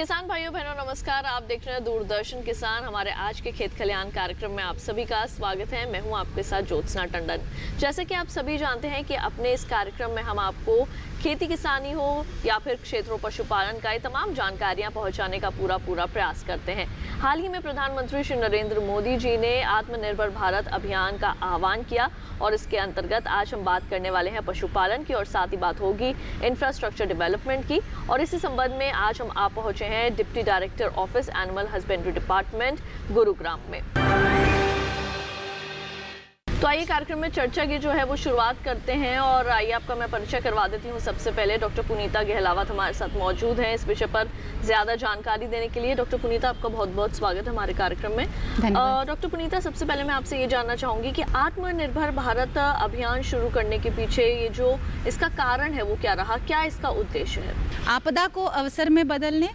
किसान भाइयों बहनों नमस्कार। आप देख रहे हैं दूरदर्शन किसान। हमारे आज के खेत खलियान कार्यक्रम में आप सभी का स्वागत है। मैं हूं आपके साथ ज्योत्सना टंडन। जैसे कि आप सभी जानते हैं कि अपने इस कार्यक्रम में हम आपको खेती किसानी हो या फिर क्षेत्रों पशुपालन का ये तमाम जानकारियां पहुंचाने का पूरा प्रयास करते हैं। हाल ही में प्रधानमंत्री श्री नरेंद्र मोदी जी ने आत्मनिर्भर भारत अभियान का आह्वान किया और इसके अंतर्गत आज हम बात करने वाले हैं पशुपालन की और साथ ही बात होगी इंफ्रास्ट्रक्चर डेवलपमेंट की। और इसी संबंध में आज हम आप पहुंचे हैं deputy director office animal husbandry department Gurugram में। तो आइए कार्यक्रम में चर्चा की जो है वो शुरुआत करते हैं और आइए आपका मैं परिचय करवा देती हूँ। सबसे पहले डॉक्टर पुनीता गहलावत हमारे साथ मौजूद हैं इस विषय पर ज़्यादा जानकारी देने के लिए। डॉक्टर पुनीता, आपका बहुत बहुत स्वागत है हमारे कार्यक्रम में। डॉक्टर पुनीता, सबसे पहले मैं आपसे ये जानना चाहूँगी कि आत्मनिर्भर भारत अभियान शुरू करने के पीछे ये जो इसका कारण है वो क्या रहा, क्या इसका उद्देश्य है? आपदा को अवसर में बदलने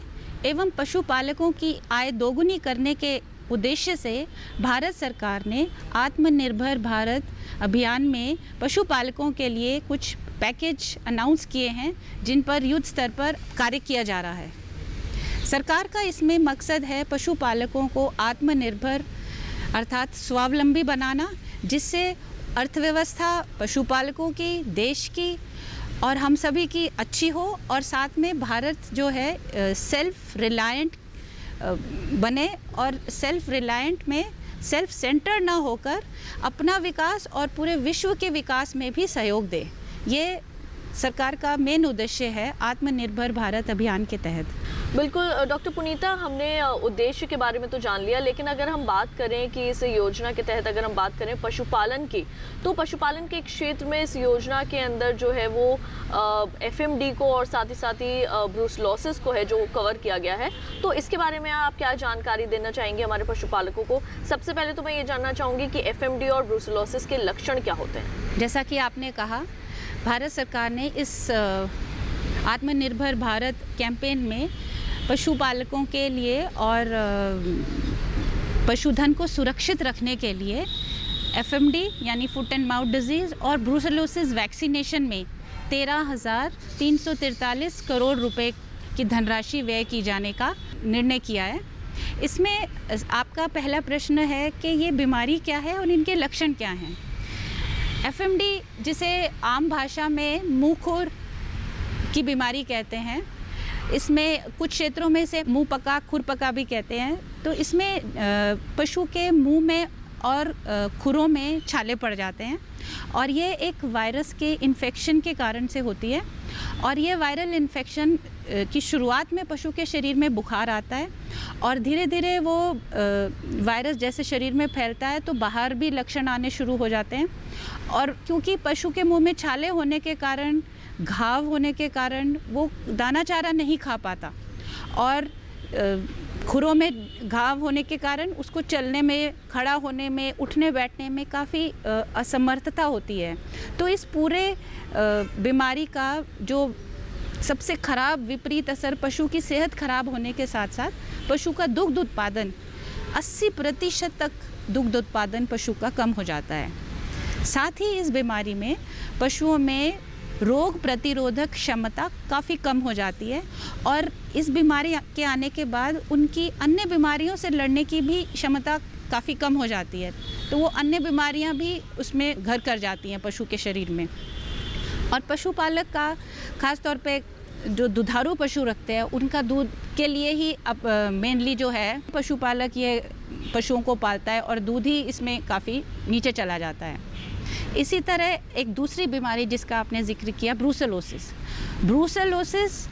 एवं पशुपालकों की आय दोगुनी करने के उद्देश्य से भारत सरकार ने आत्मनिर्भर भारत अभियान में पशुपालकों के लिए कुछ पैकेज अनाउंस किए हैं जिन पर युद्ध स्तर पर कार्य किया जा रहा है। सरकार का इसमें मकसद है पशुपालकों को आत्मनिर्भर अर्थात स्वावलंबी बनाना, जिससे अर्थव्यवस्था पशुपालकों की, देश की और हम सभी की अच्छी हो और साथ में भारत जो है सेल्फ रिलायंट बने और सेल्फ रिलायंट में सेल्फ सेंटर ना होकर अपना विकास और पूरे विश्व के विकास में भी सहयोग दे। ये सरकार का मेन उद्देश्य है आत्मनिर्भर भारत अभियान के तहत। बिल्कुल डॉक्टर पुनीता, हमने उद्देश्य के बारे में तो जान लिया, लेकिन अगर हम बात करें कि इस योजना के तहत अगर हम बात करें पशुपालन की, तो पशुपालन के क्षेत्र में इस योजना के अंदर जो है वो एफएमडी को और साथ ही ब्रूसेलोसिस को है जो कवर किया गया है। तो इसके बारे में आप क्या जानकारी देना चाहेंगे हमारे पशुपालकों को? सबसे पहले तो मैं ये जानना चाहूँगी कि एफएमडी और ब्रूसेलोसिस के लक्षण क्या होते हैं? जैसा कि आपने कहा, भारत सरकार ने इस आत्मनिर्भर भारत कैंपेन में पशुपालकों के लिए और पशुधन को सुरक्षित रखने के लिए एफएमडी यानी फुट एंड माउथ डिजीज़ और ब्रूसेलोसिस वैक्सीनेशन में 13,343 करोड़ रुपए की धनराशि व्यय की जाने का निर्णय किया है। इसमें आपका पहला प्रश्न है कि ये बीमारी क्या है और इनके लक्षण क्या हैं। एफएमडी, जिसे आम भाषा में मुंह खुर की बीमारी कहते हैं, इसमें कुछ क्षेत्रों में से मुंह पका, खुर पका भी कहते हैं। तो इसमें पशु के मुंह में और खुरों में छाले पड़ जाते हैं और ये एक वायरस के इन्फेक्शन के कारण से होती है। और ये वायरल इन्फेक्शन की शुरुआत में पशु के शरीर में बुखार आता है और धीरे धीरे वो वायरस जैसे शरीर में फैलता है तो बाहर भी लक्षण आने शुरू हो जाते हैं। और क्योंकि पशु के मुंह में छाले होने के कारण, घाव होने के कारण वो दाना चारा नहीं खा पाता और खुरों में घाव होने के कारण उसको चलने में, खड़ा होने में, उठने बैठने में काफ़ी असमर्थता होती है। तो इस पूरे बीमारी का जो सबसे खराब विपरीत असर पशु की सेहत खराब होने के साथ साथ पशु का दुग्ध उत्पादन 80% तक दुग्ध उत्पादन पशु का कम हो जाता है। साथ ही इस बीमारी में पशुओं में रोग प्रतिरोधक क्षमता काफ़ी कम हो जाती है और इस बीमारी के आने के बाद उनकी अन्य बीमारियों से लड़ने की भी क्षमता काफ़ी कम हो जाती है। तो वो अन्य बीमारियां भी उसमें घर कर जाती हैं पशु के शरीर में। और पशुपालक का ख़ास तौर पे जो दुधारू पशु रखते हैं उनका दूध के लिए ही अब मेनली जो है पशुपालक ये पशुओं को पालता है और दूध ही इसमें काफ़ी नीचे चला जाता है। इसी तरह एक दूसरी बीमारी जिसका आपने जिक्र किया, ब्रूसेलोसिस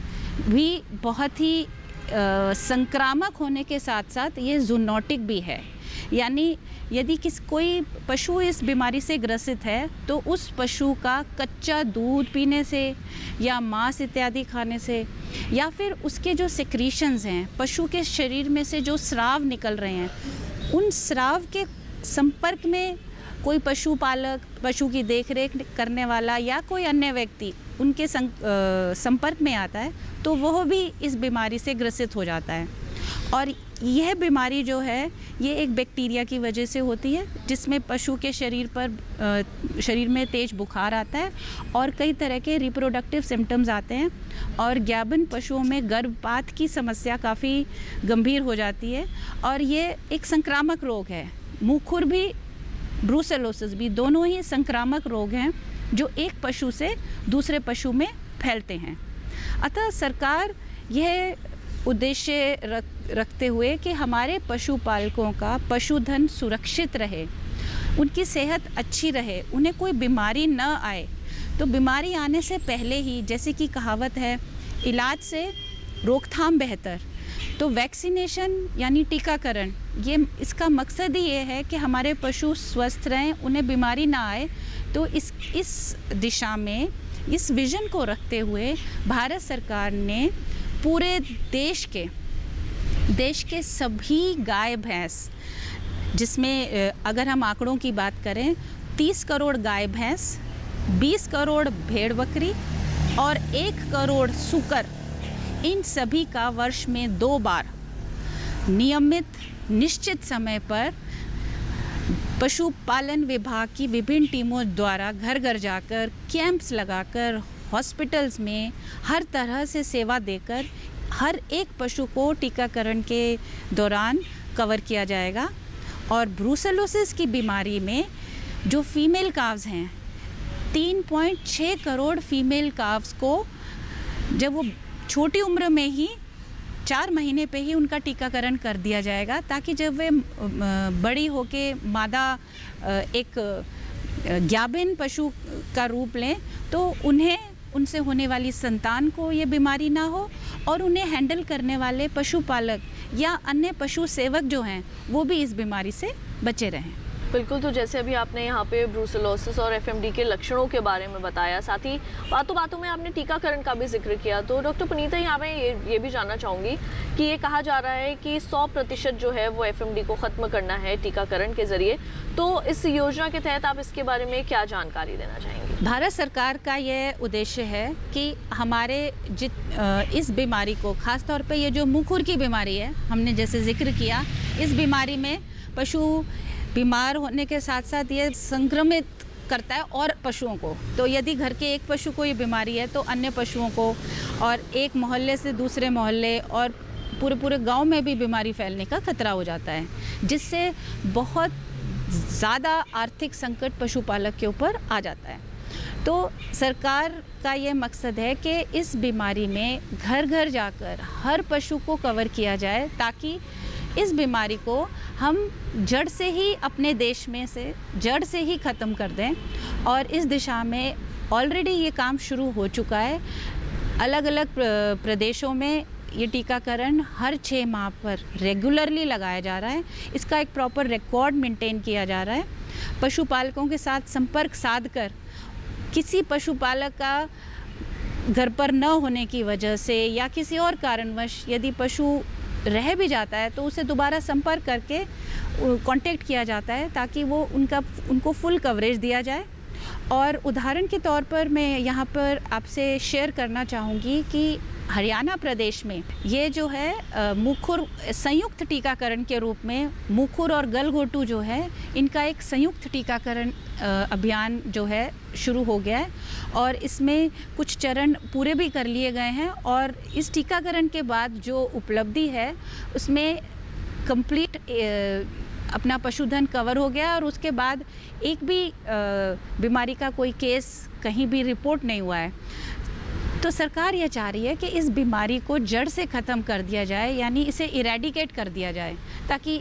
भी बहुत ही संक्रामक होने के साथ साथ ये जूनोटिक भी है। यानी यदि कोई पशु इस बीमारी से ग्रसित है तो उस पशु का कच्चा दूध पीने से या मांस इत्यादि खाने से या फिर उसके जो सेक्रीशंस हैं, पशु के शरीर में से जो स्राव निकल रहे हैं, उन स्राव के संपर्क में कोई पशुपालक, पशु की देखरेख करने वाला या कोई अन्य व्यक्ति उनके संपर्क में आता है तो वह भी इस बीमारी से ग्रसित हो जाता है। और यह बीमारी जो है ये एक बैक्टीरिया की वजह से होती है, जिसमें पशु के शरीर में तेज बुखार आता है और कई तरह के रिप्रोडक्टिव सिम्टम्स आते हैं और ज्ञाबन पशुओं में गर्भपात की समस्या काफ़ी गंभीर हो जाती है और ये एक संक्रामक रोग है। मुँहखुर भी, ब्रूसेलोसिस भी, दोनों ही संक्रामक रोग हैं जो एक पशु से दूसरे पशु में फैलते हैं। अतः सरकार यह उद्देश्य रखते हुए कि हमारे पशुपालकों का पशुधन सुरक्षित रहे, उनकी सेहत अच्छी रहे, उन्हें कोई बीमारी न आए, तो बीमारी आने से पहले ही, जैसे कि कहावत है, इलाज से रोकथाम बेहतर, तो वैक्सीनेशन यानी टीकाकरण, ये इसका मकसद ही ये है कि हमारे पशु स्वस्थ रहें, उन्हें बीमारी ना आए। तो इस दिशा में, इस विज़न को रखते हुए भारत सरकार ने पूरे देश के सभी गाय भैंस, जिसमें अगर हम आंकड़ों की बात करें 30 करोड़ गाय भैंस, 20 करोड़ भेड़ बकरी और 1 करोड़ सूकर, इन सभी का वर्ष में 2 बार नियमित निश्चित समय पर पशुपालन विभाग की विभिन्न टीमों द्वारा घर घर जाकर, कैंप्स लगाकर, हॉस्पिटल्स में हर तरह से सेवा देकर हर एक पशु को टीकाकरण के दौरान कवर किया जाएगा। और ब्रूसेलोसिस की बीमारी में जो फीमेल काव्स हैं, 3.6 करोड़ फीमेल काव्स को जब वो छोटी उम्र में ही 4 महीने पे ही उनका टीकाकरण कर दिया जाएगा, ताकि जब वे बड़ी होके मादा एक ज्ञाबिन पशु का रूप लें तो उनसे होने वाली संतान को ये बीमारी ना हो और उन्हें हैंडल करने वाले पशुपालक या अन्य पशु सेवक जो हैं वो भी इस बीमारी से बचे रहें। बिल्कुल, तो जैसे अभी आपने यहाँ पे ब्रूसेलोसिस और एफएमडी के लक्षणों के बारे में बताया, साथ ही बातों बातों में आपने टीकाकरण का भी जिक्र किया, तो डॉक्टर पुनीता यहाँ पे ये भी जानना चाहूँगी कि ये कहा जा रहा है कि 100% जो है वो एफएमडी को ख़त्म करना है टीकाकरण के ज़रिए, तो इस योजना के तहत आप इसके बारे में क्या जानकारी देना चाहेंगे? भारत सरकार का ये उद्देश्य है कि हमारे इस बीमारी को, ख़ास तौर पे ये जो मुँहखुर की बीमारी है, हमने जैसे जिक्र किया, इस बीमारी में पशु बीमार होने के साथ साथ ये संक्रमित करता है और पशुओं को। तो यदि घर के एक पशु को ये बीमारी है तो अन्य पशुओं को, और एक मोहल्ले से दूसरे मोहल्ले और पूरे गांव में भी बीमारी फैलने का खतरा हो जाता है, जिससे बहुत ज़्यादा आर्थिक संकट पशुपालक के ऊपर आ जाता है। तो सरकार का ये मकसद है कि इस बीमारी में घर घर जाकर हर पशु को कवर किया जाए, ताकि इस बीमारी को हम जड़ से ही अपने देश में से जड़ से ही ख़त्म कर दें। और इस दिशा में ऑलरेडी ये काम शुरू हो चुका है। अलग अलग प्रदेशों में ये टीकाकरण हर 6 माह पर रेगुलरली लगाया जा रहा है। इसका एक प्रॉपर रिकॉर्ड मेंटेन किया जा रहा है। पशुपालकों के साथ संपर्क साध कर किसी पशुपालक का घर पर न होने की वजह से या किसी और कारणवश यदि पशु रह भी जाता है तो उसे दोबारा संपर्क करके कांटेक्ट किया जाता है, ताकि वो उनको फुल कवरेज दिया जाए। और उदाहरण के तौर पर मैं यहाँ पर आपसे शेयर करना चाहूँगी कि हरियाणा प्रदेश में ये जो है मुँहखुर संयुक्त टीकाकरण के रूप में मुँहखुर और गलघोटू जो है, इनका एक संयुक्त टीकाकरण अभियान जो है शुरू हो गया है और इसमें कुछ चरण पूरे भी कर लिए गए हैं। और इस टीकाकरण के बाद जो उपलब्धि है उसमें कंप्लीट अपना पशुधन कवर हो गया और उसके बाद एक भी बीमारी का कोई केस कहीं भी रिपोर्ट नहीं हुआ है। तो सरकार ये चाह रही है कि इस बीमारी को जड़ से ख़त्म कर दिया जाए, यानी इसे इरेडिकेट कर दिया जाए, ताकि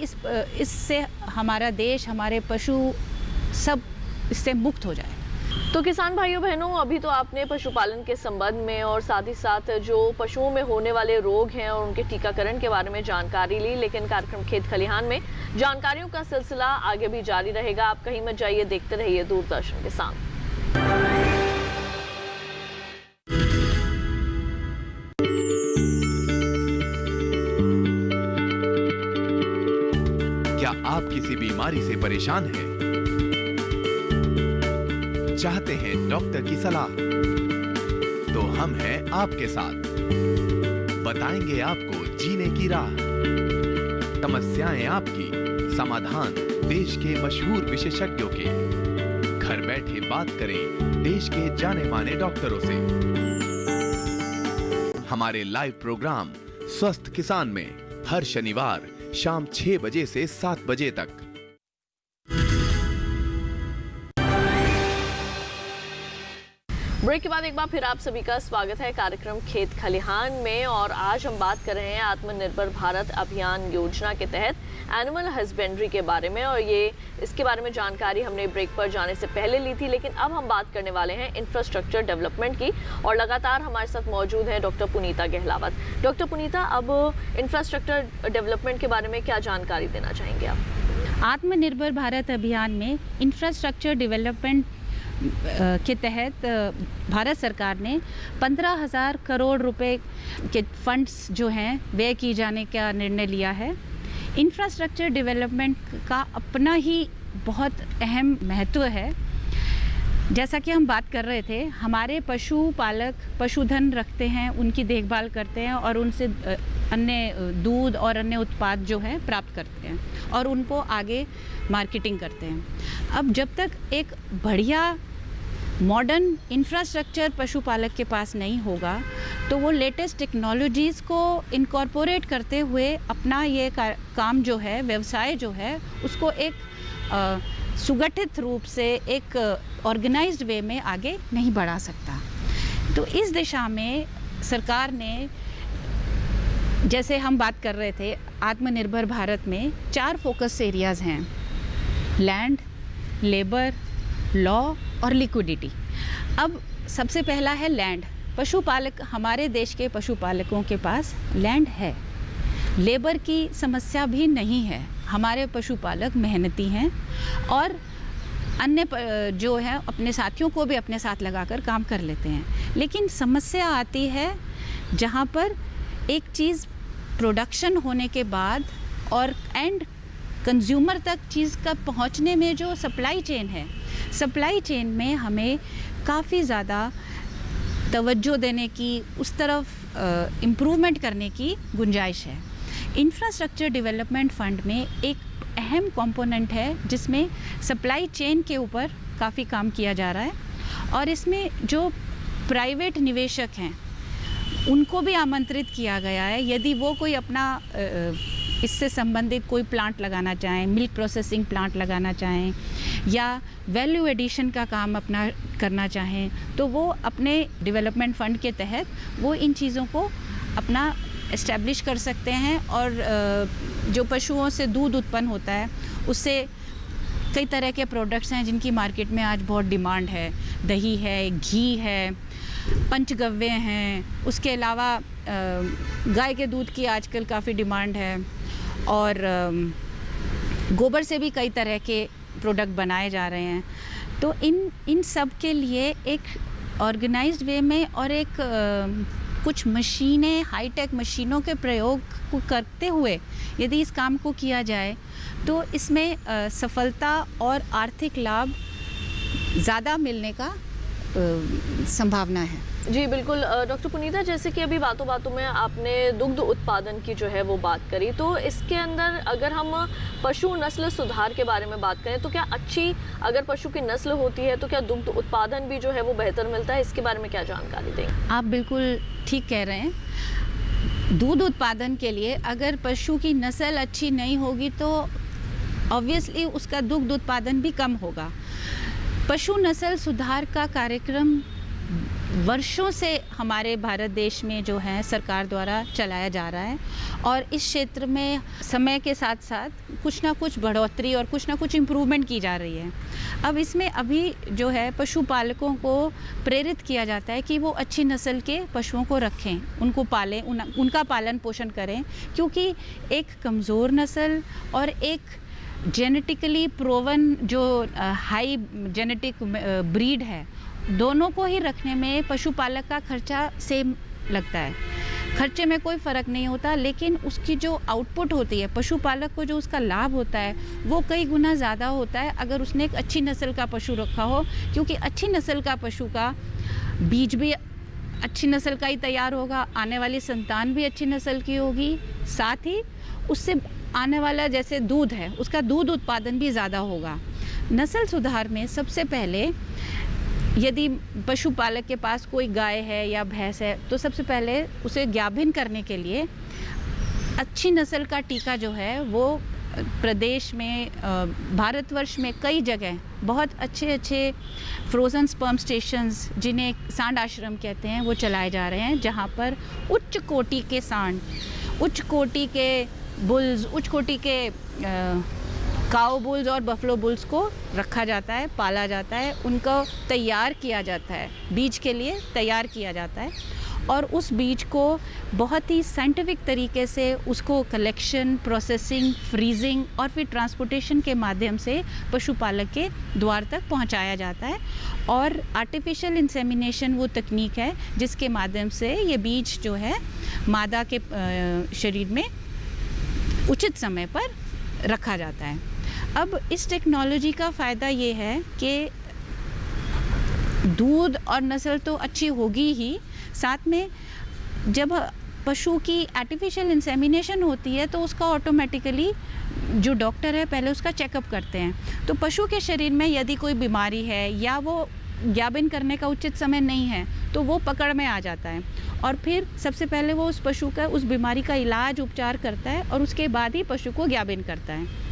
इससे हमारा देश, हमारे पशु सब इससे मुक्त हो जाए। तो किसान भाइयों बहनों, अभी तो आपने पशुपालन के संबंध में और साथ ही साथ जो पशुओं में होने वाले रोग हैं और उनके टीकाकरण के बारे में जानकारी ली, लेकिन कार्यक्रम खेत खलिहान में जानकारियों का सिलसिला आगे भी जारी रहेगा। आप कहीं मत जाइए, देखते रहिए दूरदर्शन किसान। क्या आप किसी बीमारी से परेशान हैं? चाहते हैं डॉक्टर की सलाह? तो हम हैं आपके साथ, बताएंगे आपको जीने की राह। समस्याएं आपकी, समाधान देश के मशहूर विशेषज्ञों के। घर बैठे बात करें देश के जाने माने डॉक्टरों से। हमारे लाइव प्रोग्राम स्वस्थ किसान में हर शनिवार शाम 6 बजे से 7 बजे तक। ब्रेक के बाद एक बार फिर आप सभी का स्वागत है कार्यक्रम खेत खलिहान में। और आज हम बात कर रहे हैं आत्मनिर्भर भारत अभियान योजना के तहत एनिमल हस्बेंड्री के बारे में। और ये इसके बारे में जानकारी हमने ब्रेक पर जाने से पहले ली थी, लेकिन अब हम बात करने वाले हैं इंफ्रास्ट्रक्चर डेवलपमेंट की। और लगातार हमारे साथ मौजूद है डॉक्टर पुनीता गहलावत। डॉक्टर पुनीता, अब इंफ्रास्ट्रक्चर डेवलपमेंट के बारे में क्या जानकारी देना चाहेंगे आप? आत्मनिर्भर भारत अभियान में इंफ्रास्ट्रक्चर डेवलपमेंट के तहत भारत सरकार ने 15,000 करोड़ रुपए के फंड्स जो हैं व्यय किए जाने का निर्णय लिया है। इंफ्रास्ट्रक्चर डेवलपमेंट का अपना ही बहुत अहम महत्व है। जैसा कि हम बात कर रहे थे, हमारे पशुपालक पशुधन रखते हैं, उनकी देखभाल करते हैं और उनसे अन्य दूध और अन्य उत्पाद जो है प्राप्त करते हैं और उनको आगे मार्केटिंग करते हैं। अब जब तक एक बढ़िया मॉडर्न इंफ्रास्ट्रक्चर पशुपालक के पास नहीं होगा तो वो लेटेस्ट टेक्नोलॉजीज़ को इनकॉर्पोरेट करते हुए अपना ये काम जो है, व्यवसाय जो है, उसको एक सुगठित रूप से एक ऑर्गेनाइज्ड वे में आगे नहीं बढ़ा सकता। तो इस दिशा में सरकार ने, जैसे हम बात कर रहे थे, आत्मनिर्भर भारत में 4 फोकस एरियाज़ हैं: लैंड, लेबर, लॉ और लिक्विडिटी। अब सबसे पहला है लैंड। पशुपालक, हमारे देश के पशुपालकों के पास लैंड है, लेबर की समस्या भी नहीं है। हमारे पशुपालक मेहनती हैं और अन्य जो है अपने साथियों को भी अपने साथ लगाकर काम कर लेते हैं। लेकिन समस्या आती है जहाँ पर एक चीज़ प्रोडक्शन होने के बाद और एंड कंज्यूमर तक चीज़ का पहुँचने में जो सप्लाई चेन है, सप्लाई चेन में हमें काफ़ी ज़्यादा तवज्जो देने की, उस तरफ इम्प्रूवमेंट करने की गुंजाइश है। इंफ्रास्ट्रक्चर डेवलपमेंट फंड में एक अहम कंपोनेंट है जिसमें सप्लाई चेन के ऊपर काफ़ी काम किया जा रहा है और इसमें जो प्राइवेट निवेशक हैं उनको भी आमंत्रित किया गया है। यदि वो कोई अपना इससे संबंधित कोई प्लांट लगाना चाहें, मिल्क प्रोसेसिंग प्लांट लगाना चाहें या वैल्यू एडिशन का काम अपना करना चाहें, तो वो अपने डेवलपमेंट फंड के तहत वो इन चीज़ों को अपना एस्टेब्लिश कर सकते हैं। और जो पशुओं से दूध उत्पन्न होता है उससे कई तरह के प्रोडक्ट्स हैं जिनकी मार्केट में आज बहुत डिमांड है। दही है, घी है, पंचगव्य हैं, उसके अलावा गाय के दूध की आजकल काफ़ी डिमांड है और गोबर से भी कई तरह के प्रोडक्ट बनाए जा रहे हैं। तो इन सब के लिए एक ऑर्गेनाइज्ड वे में और एक कुछ मशीनें, हाईटेक मशीनों के प्रयोग को करते हुए यदि इस काम को किया जाए तो इसमें सफलता और आर्थिक लाभ ज़्यादा मिलने का संभावना है। जी बिल्कुल डॉक्टर पुनीता, जैसे कि अभी बातों बातों में आपने दुग्ध उत्पादन की जो है वो बात करी, तो इसके अंदर अगर हम पशु नस्ल सुधार के बारे में बात करें तो क्या अच्छी अगर पशु की नस्ल होती है तो क्या दुग्ध उत्पादन भी जो है वो बेहतर मिलता है? इसके बारे में क्या जानकारी देंगे? आप बिल्कुल ठीक कह रहे हैं। दूध उत्पादन के लिए अगर पशु की नस्ल अच्छी नहीं होगी तो ऑब्वियसली उसका दुग्ध उत्पादन भी कम होगा। पशु नस्ल सुधार का कार्यक्रम वर्षों से हमारे भारत देश में जो है सरकार द्वारा चलाया जा रहा है और इस क्षेत्र में समय के साथ साथ कुछ ना कुछ बढ़ोतरी और कुछ ना कुछ इम्प्रूवमेंट की जा रही है। अब इसमें अभी जो है पशुपालकों को प्रेरित किया जाता है कि वो अच्छी नस्ल के पशुओं को रखें, उनको पालें, उनका पालन पोषण करें, क्योंकि एक कमज़ोर नस्ल और एक जेनेटिकली प्रोवन जो हाई जेनेटिक ब्रीड है, दोनों को ही रखने में पशुपालक का खर्चा सेम लगता है। खर्चे में कोई फ़र्क नहीं होता, लेकिन उसकी जो आउटपुट होती है, पशुपालक को जो उसका लाभ होता है वो कई गुना ज़्यादा होता है अगर उसने एक अच्छी नस्ल का पशु रखा हो, क्योंकि अच्छी नस्ल का पशु का बीज भी अच्छी नस्ल का ही तैयार होगा, आने वाली संतान भी अच्छी नस्ल की होगी, साथ ही उससे आने वाला जैसे दूध है, उसका दूध उत्पादन भी ज़्यादा होगा। नस्ल सुधार में सबसे पहले यदि पशुपालक के पास कोई गाय है या भैंस है तो सबसे पहले उसे गाभिन करने के लिए अच्छी नस्ल का टीका जो है वो प्रदेश में, भारतवर्ष में कई जगह बहुत अच्छे फ्रोज़न स्पर्म स्टेशंस, जिन्हें सांड आश्रम कहते हैं, वो चलाए जा रहे हैं, जहाँ पर उच्च कोटि के सांड, उच्च कोटि के बुल्स, उच्च कोटि के काऊ बुल्स और बफलो बुल्स को रखा जाता है, पाला जाता है, उनको तैयार किया जाता है, बीज के लिए तैयार किया जाता है, और उस बीज को बहुत ही साइंटिफिक तरीके से उसको कलेक्शन, प्रोसेसिंग, फ्रीजिंग और फिर ट्रांसपोर्टेशन के माध्यम से पशुपालक के द्वार तक पहुंचाया जाता है। और आर्टिफिशियल इंसेमिनेशन वो तकनीक है जिसके माध्यम से ये बीज जो है मादा के शरीर में उचित समय पर रखा जाता है। अब इस टेक्नोलॉजी का फ़ायदा ये है कि दूध और नस्ल तो अच्छी होगी ही, साथ में जब पशु की आर्टिफिशियल इंसेमिनेशन होती है तो उसका ऑटोमेटिकली जो डॉक्टर है पहले उसका चेकअप करते हैं। तो पशु के शरीर में यदि कोई बीमारी है या वो गाभिन करने का उचित समय नहीं है तो वो पकड़ में आ जाता है, और फिर सबसे पहले वो उस पशु का, उस बीमारी का इलाज, उपचार करता है और उसके बाद ही पशु को गाभिन करता है।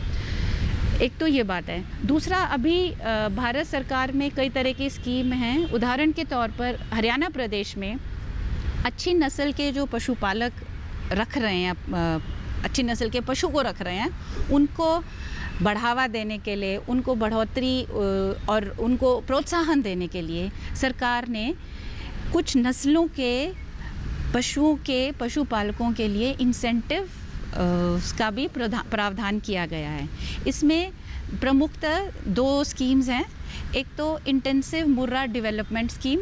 एक तो ये बात है। दूसरा, अभी भारत सरकार में कई तरह की स्कीम हैं। उदाहरण के तौर पर हरियाणा प्रदेश में अच्छी नस्ल के जो पशुपालक रख रहे हैं, अच्छी नस्ल के पशु को रख रहे हैं, उनको बढ़ावा देने के लिए, उनको बढ़ोतरी और उनको प्रोत्साहन देने के लिए सरकार ने कुछ नस्लों के पशुओं के पशुपालकों के लिए इंसेंटिव का भी प्रावधान किया गया है। इसमें प्रमुखतः 2 स्कीम्स हैं। एक तो इंटेंसिव मुर्रा डेवलपमेंट स्कीम,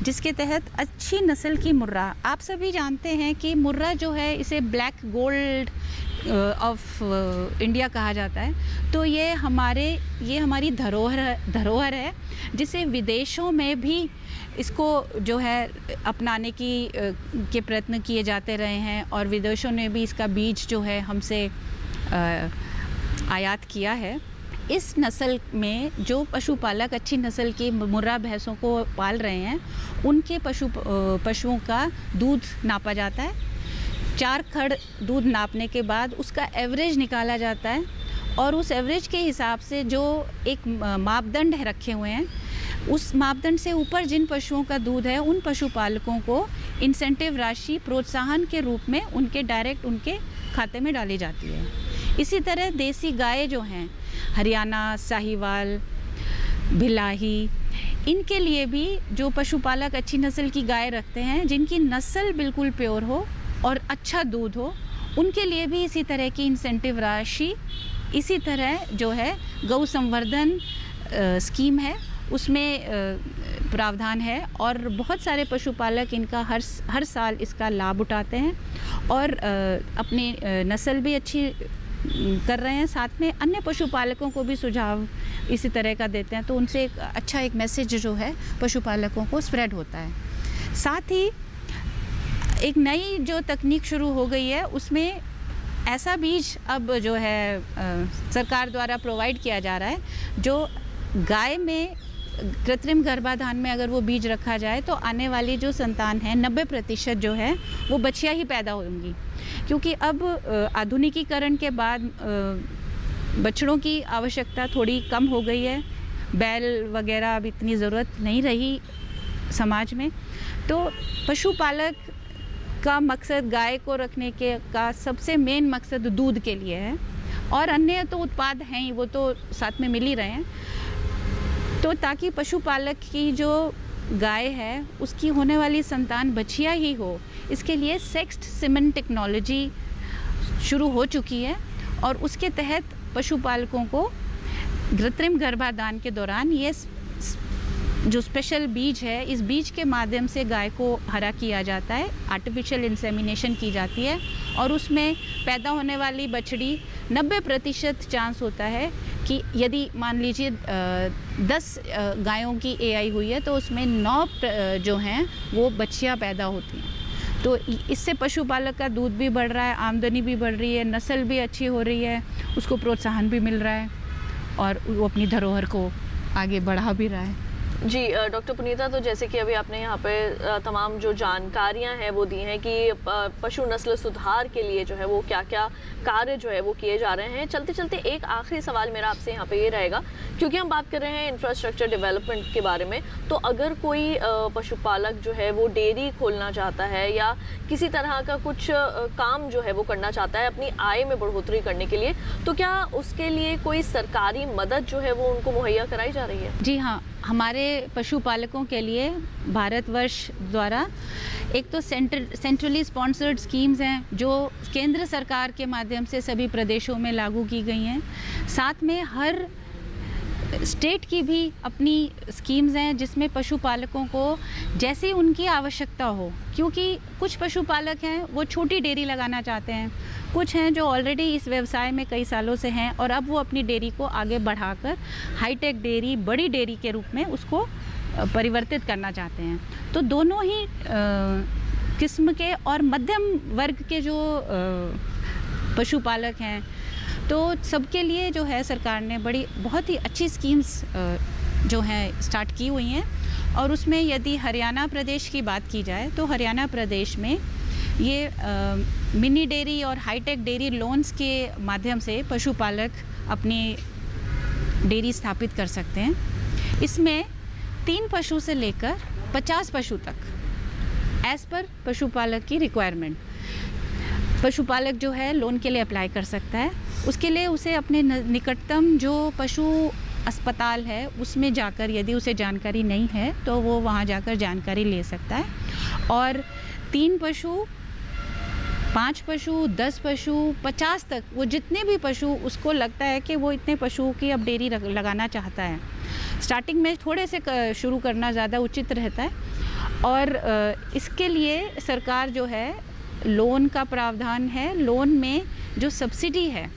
जिसके तहत अच्छी नस्ल की मुर्रा, आप सभी जानते हैं कि मुर्रा जो है इसे ब्लैक गोल्ड ऑफ इंडिया कहा जाता है। तो ये हमारी धरोहर है जिसे विदेशों में भी इसको जो है अपनाने के प्रयत्न किए जाते रहे हैं, और विदेशों ने भी इसका बीज जो है हमसे आयात किया है। इस नस्ल में जो पशुपालक अच्छी नस्ल की मुर्रा भैंसों को पाल रहे हैं, उनके पशुओं का दूध नापा जाता है। 4 खड़ दूध नापने के बाद उसका एवरेज निकाला जाता है, और उस एवरेज के हिसाब से जो एक मापदंड रखे हुए हैं, उस मापदंड से ऊपर जिन पशुओं का दूध है, उन पशुपालकों को इंसेंटिव राशि प्रोत्साहन के रूप में डायरेक्ट उनके खाते में डाली जाती है। इसी तरह देसी गाय जो हैं, हरियाणा, साहिवाल, भिलाही, इनके लिए भी जो पशुपालक अच्छी नस्ल की गाय रखते हैं, जिनकी नस्ल बिल्कुल प्योर हो और अच्छा दूध हो, उनके लिए भी इसी तरह की इंसेंटिव राशि, इसी तरह जो है गौ संवर्धन स्कीम है, उसमें प्रावधान है, और बहुत सारे पशुपालक इनका हर साल इसका लाभ उठाते हैं और अपनी नस्ल भी अच्छी कर रहे हैं। साथ में अन्य पशुपालकों को भी सुझाव इसी तरह का देते हैं, तो उनसे एक मैसेज जो है पशुपालकों को स्प्रेड होता है। साथ ही एक नई जो तकनीक शुरू हो गई है, उसमें ऐसा बीज अब जो है सरकार द्वारा प्रोवाइड किया जा रहा है, जो गाय में कृत्रिम गर्भाधान में अगर वो बीज रखा जाए तो आने वाली जो संतान है 90% जो है वो बच्चियां ही पैदा होंगी, क्योंकि अब आधुनिकीकरण के बाद बछड़ों की आवश्यकता थोड़ी कम हो गई है, बैल वगैरह अब इतनी ज़रूरत नहीं रही समाज में। तो पशुपालक का मकसद गाय को रखने का सबसे मेन मकसद दूध के लिए है, और अन्य तो उत्पाद हैं ही, वो तो साथ में मिल ही रहे हैं। तो ताकि पशुपालक की जो गाय है उसकी होने वाली संतान बछिया ही हो, इसके लिए सेक्स्ड सीमेन टेक्नोलॉजी शुरू हो चुकी है, और उसके तहत पशुपालकों को कृत्रिम गर्भाधान के दौरान ये जो स्पेशल बीज है, इस बीज के माध्यम से गाय को हरा किया जाता है, आर्टिफिशियल इंसेमिनेशन की जाती है, और उसमें पैदा होने वाली बछड़ी 90% चांस होता है कि यदि मान लीजिए 10 गायों की एआई हुई है तो उसमें 9 जो हैं वो बच्चियां पैदा होती हैं। तो इससे पशुपालक का दूध भी बढ़ रहा है, आमदनी भी बढ़ रही है, नस्ल भी अच्छी हो रही है, उसको प्रोत्साहन भी मिल रहा है और वो अपनी धरोहर को आगे बढ़ा भी रहा है। जी डॉक्टर पुनीता, तो जैसे कि अभी आपने यहाँ पे तमाम जो जानकारियाँ हैं वो दी हैं कि पशु नस्ल सुधार के लिए जो है वो क्या क्या कार्य जो है वो किए जा रहे हैं। चलते चलते एक आखिरी सवाल मेरा आपसे यहाँ पे ये रहेगा, क्योंकि हम बात कर रहे हैं इंफ्रास्ट्रक्चर डेवलपमेंट के बारे में, तो अगर कोई पशुपालक जो है वो डेयरी खोलना चाहता है या किसी तरह का कुछ काम जो है वो करना चाहता है अपनी आय में बढ़ोतरी करने के लिए, तो क्या उसके लिए कोई सरकारी मदद जो है वो उनको मुहैया कराई जा रही है? जी हाँ, हमारे पशुपालकों के लिए भारतवर्ष द्वारा एक तो सेंट्रली स्पॉन्सर्ड स्कीम्स हैं जो केंद्र सरकार के माध्यम से सभी प्रदेशों में लागू की गई हैं। साथ में हर स्टेट की भी अपनी स्कीम्स हैं जिसमें पशुपालकों को जैसे उनकी आवश्यकता हो, क्योंकि कुछ पशुपालक हैं वो छोटी डेयरी लगाना चाहते हैं, कुछ हैं जो ऑलरेडी इस व्यवसाय में कई सालों से हैं और अब वो अपनी डेयरी को आगे बढ़ाकर हाईटेक डेयरी, बड़ी डेयरी के रूप में उसको परिवर्तित करना चाहते हैं। तो दोनों ही किस्म के और मध्यम वर्ग के जो पशुपालक हैं, तो सबके लिए जो है सरकार ने बहुत ही अच्छी स्कीम्स जो हैं स्टार्ट की हुई हैं। और उसमें यदि हरियाणा प्रदेश की बात की जाए तो हरियाणा प्रदेश में ये मिनी डेयरी और हाईटेक डेयरी लोन्स के माध्यम से पशुपालक अपनी डेयरी स्थापित कर सकते हैं। इसमें 3 पशु से लेकर 50 पशु तक एज़ पर पशुपालक की रिक्वायरमेंट पशुपालक जो है लोन के लिए अप्लाई कर सकता है। उसके लिए उसे अपने निकटतम जो पशु अस्पताल है उसमें जाकर, यदि उसे जानकारी नहीं है तो वो वहाँ जाकर जानकारी ले सकता है। और 3 पशु, 5 पशु, 10 पशु, 50 तक, वो जितने भी पशु उसको लगता है कि वो इतने पशुओं की अब डेयरी लगाना चाहता है, स्टार्टिंग में थोड़े से शुरू करना ज़्यादा उचित रहता है। और इसके लिए सरकार जो है लोन का प्रावधान है। लोन में जो सब्सिडी है,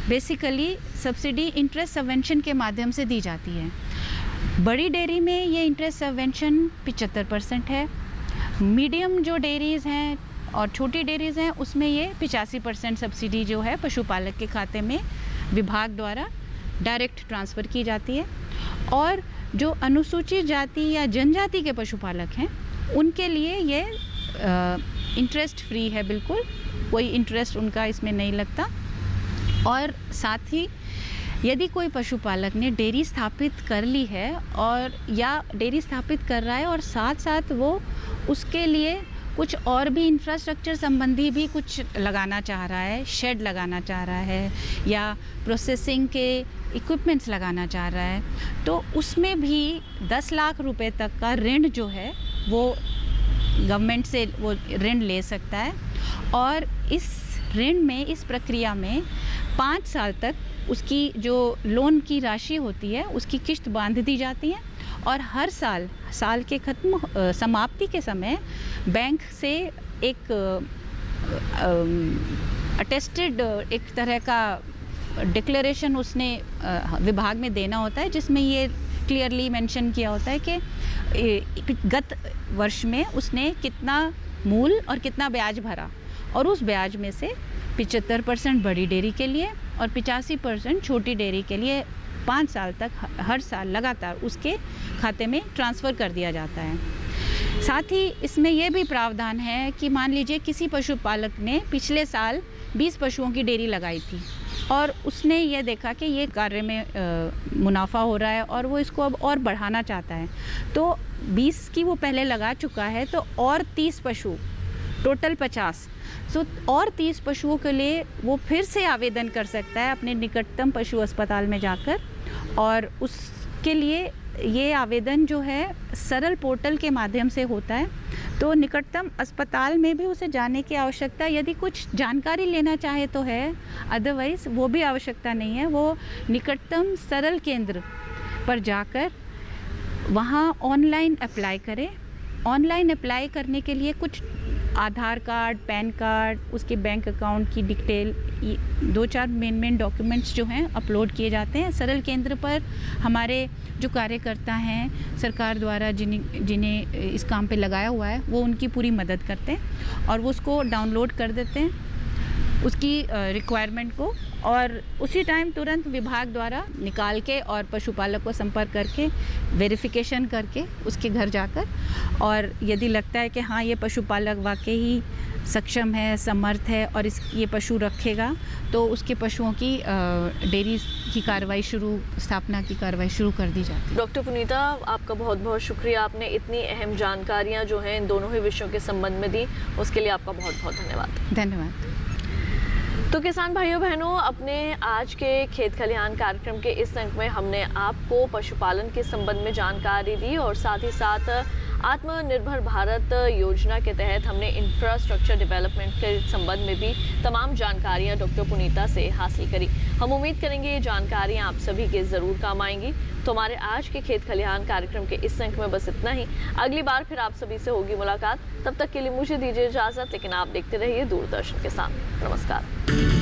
बेसिकली सब्सिडी इंटरेस्ट सबवेंशन के माध्यम से दी जाती है। बड़ी डेयरी में ये इंटरेस्ट सबवेंशन 75% है, मीडियम जो डेयरीज़ हैं और छोटी डेयरीज़ हैं उसमें ये 85% सब्सिडी जो है पशुपालक के खाते में विभाग द्वारा डायरेक्ट ट्रांसफ़र की जाती है। और जो अनुसूचित जाति या जनजाति के पशुपालक हैं उनके लिए ये इंटरेस्ट फ्री है, बिल्कुल कोई इंटरेस्ट उनका इसमें नहीं लगता। और साथ ही यदि कोई पशुपालक ने डेयरी स्थापित कर ली है और या डेयरी स्थापित कर रहा है और साथ साथ वो उसके लिए कुछ और भी इंफ्रास्ट्रक्चर संबंधी भी कुछ लगाना चाह रहा है, शेड लगाना चाह रहा है या प्रोसेसिंग के इक्विपमेंट्स लगाना चाह रहा है, तो उसमें भी 10 लाख रुपए तक का ऋण जो है वो गवर्नमेंट से वो ऋण ले सकता है। और इस ऋण में, इस प्रक्रिया में 5 साल तक उसकी जो लोन की राशि होती है उसकी किश्त बांध दी जाती है और हर साल के समाप्ति के समय बैंक से एक अटेस्टेड एक तरह का डिक्लेरेशन उसने विभाग में देना होता है जिसमें ये क्लियरली मेंशन किया होता है कि गत वर्ष में उसने कितना मूल और कितना ब्याज भरा और उस ब्याज में से 75% बड़ी डेयरी के लिए और 85% छोटी डेयरी के लिए 5 साल तक हर साल लगातार उसके खाते में ट्रांसफ़र कर दिया जाता है। साथ ही इसमें यह भी प्रावधान है कि मान लीजिए किसी पशुपालक ने पिछले साल 20 पशुओं की डेयरी लगाई थी और उसने ये देखा कि ये कार्य में मुनाफा हो रहा है और वो इसको अब और बढ़ाना चाहता है, तो 20 की वो पहले लगा चुका है तो और 30 पशु, टोटल 50, तो और 30 पशुओं के लिए वो फिर से आवेदन कर सकता है अपने निकटतम पशु अस्पताल में जाकर। और उसके लिए ये आवेदन जो है सरल पोर्टल के माध्यम से होता है, तो निकटतम अस्पताल में भी उसे जाने की आवश्यकता, यदि कुछ जानकारी लेना चाहे तो है, अदरवाइज़ वो भी आवश्यकता नहीं है। वो निकटतम सरल केंद्र पर जाकर वहाँ ऑनलाइन अप्लाई करें। ऑनलाइन अप्लाई करने के लिए कुछ आधार कार्ड, पैन कार्ड, उसके बैंक अकाउंट की डिटेल, 2-4 मेन डॉक्यूमेंट्स जो हैं अपलोड किए जाते हैं। सरल केंद्र पर हमारे जो कार्यकर्ता हैं सरकार द्वारा जिन्हें इस काम पे लगाया हुआ है, वो उनकी पूरी मदद करते हैं और वो उसको डाउनलोड कर देते हैं उसकी रिक्वायरमेंट को, और उसी टाइम तुरंत विभाग द्वारा निकाल के और पशुपालक को संपर्क करके वेरिफिकेशन करके उसके घर जाकर, और यदि लगता है कि हाँ ये पशुपालक वाकई ही सक्षम है, समर्थ है और ये पशु रखेगा, तो उसके पशुओं की डेयरी की कार्रवाई स्थापना की कार्रवाई शुरू कर दी जाती है। डॉक्टर पुनीता, आपका बहुत बहुत शुक्रिया, आपने इतनी अहम जानकारियाँ जो हैं इन दोनों ही विषयों के संबंध में दी, उसके लिए आपका बहुत बहुत धन्यवाद। धन्यवाद। तो किसान भाइयों बहनों, अपने आज के खेत खलिहान कार्यक्रम के इस अंक में हमने आपको पशुपालन के संबंध में जानकारी दी और साथ ही साथ आत्मनिर्भर भारत योजना के तहत हमने इंफ्रास्ट्रक्चर डेवलपमेंट के संबंध में भी तमाम जानकारियां डॉक्टर पुनीता से हासिल करी। हम उम्मीद करेंगे ये जानकारियां आप सभी के ज़रूर काम आएंगी। तो हमारे आज के खेत खलिहान कार्यक्रम के इस अंक में बस इतना ही। अगली बार फिर आप सभी से होगी मुलाकात, तब तक के लिए मुझे दीजिए इजाज़त, लेकिन आप देखते रहिए दूरदर्शन किसान। नमस्कार।